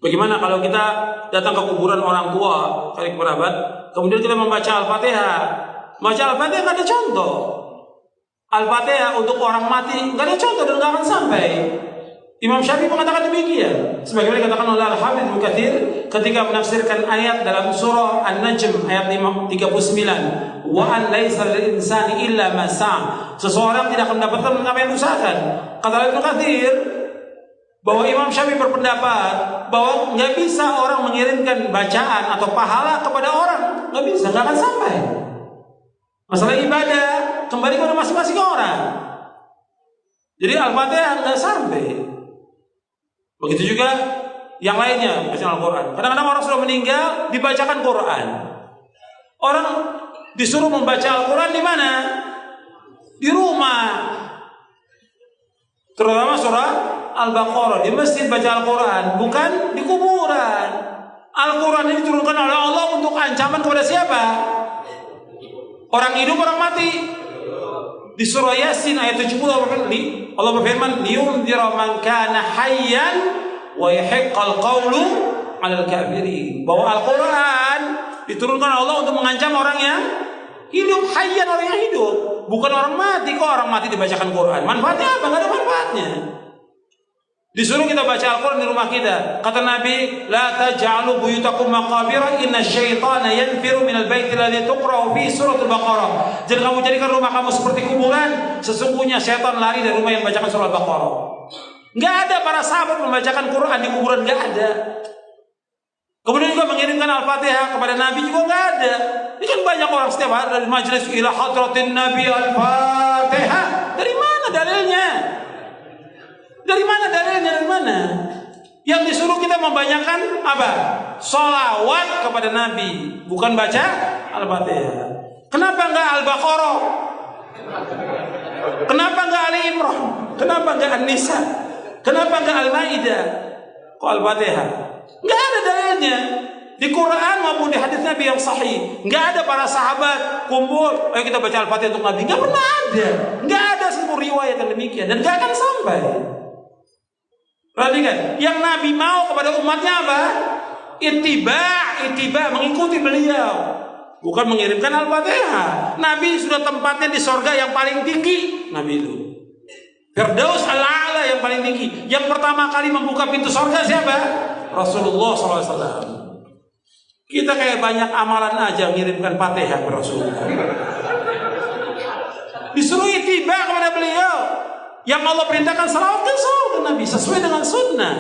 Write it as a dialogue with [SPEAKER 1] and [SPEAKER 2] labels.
[SPEAKER 1] Bagaimana kalau kita datang ke kuburan orang tua, kali kerabat, kemudian kita membaca Al-Fatihah? Baca Al-Fatihah nggak ada contoh. Al-Fatihah untuk orang mati nggak ada contoh dan nggak akan sampai. Imam Syafi'i mengatakan demikian. Sebagaimana dikatakan oleh Al-Hafidz Ibnu Katsir ketika menafsirkan ayat dalam surah An-Najm ayat 39, wa an laisa lil insani illa ma sa'a. Seseorang tidak akan mendapatkan apa yang diusahakan. Kata Ibnu Katsir bahwa Imam Syafi'i berpendapat bahwa nggak bisa orang mengirimkan bacaan atau pahala kepada orang, nggak bisa, nggak akan sampai. Masalah ibadah kembali kepada masing-masing orang. Jadi Al-Fatihah nggak sampai. Begitu juga yang lainnya, bacaan Al-Quran. Kadang-kadang orang sudah meninggal dibacakan Quran. Orang disuruh membaca Al-Quran di mana? Di rumah. Terutama surah Al-Baqarah, di masjid baca Al-Quran, bukan di kuburan. Al-Quran ini diturunkan oleh Allah untuk ancaman kepada siapa? Orang hidup, orang mati. Di surah Yasin ayat 70 Allah berfirman, liyunzira man kana hayyan wa yahiqqal qawlu 'alal kafirin. Bahwa Al-Quran diturunkan Allah untuk mengancam orang yang hidup, hayyan, orang yang hidup, bukan orang mati. Kok orang mati dibacakan Quran? Manfaatnya apa? Enggak ada manfaatnya. Disuruh kita baca Al-Quran di rumah kita. Kata Nabi, la taj'alu buyutakum maqabira inna syaitana yanfiru minal baiti alladhi tuqra'u fi suratul Baqarah. Jangan kamu jadikan rumah kamu seperti kuburan. Sesungguhnya syaitan lari dari rumah yang membacakan surah Al-Baqarah. Enggak ada para sahabat membacakan Quran di kuburan, enggak ada. Kemudian juga mengirimkan Al-Fatihah kepada Nabi juga enggak ada. Ini kan banyak orang setiap hari dari majelis ila hadratin Nabi Al-Fatihah. Dari mana dalilnya? Dari mana dalilnya? Dari mana? Yang disuruh kita membanyakan apa? Sholawat kepada Nabi, bukan baca Al-Fatihah. Kenapa enggak Al-Baqarah? Kenapa enggak Ali Imran? Kenapa enggak An-Nisa? Kenapa enggak Al-Maidah? Kok Al-Fatihah? Enggak ada dalilnya. Di Quran maupun di hadis Nabi yang sahih, enggak ada para sahabat kumpul, ayo kita baca Al-Fatihah untuk Nabi. Enggak pernah ada. Enggak ada sebuah riwayat yang demikian dan enggak akan sampai. Perhatikan, yang Nabi mau kepada umatnya apa? Ittiba, mengikuti beliau, bukan mengirimkan Al-Fatihah. Nabi sudah tempatnya di sorga yang paling tinggi. Nabi itu Firdaus al-A'la yang paling tinggi. Yang pertama kali membuka pintu sorga siapa? Rasulullah SAW. Kita kayak banyak amalan aja mengirimkan Fatihah ke Rasulullah. Disuruh ittiba kepada beliau. Yang Allah perintahkan salawat ke Nabi sesuai dengan sunnah.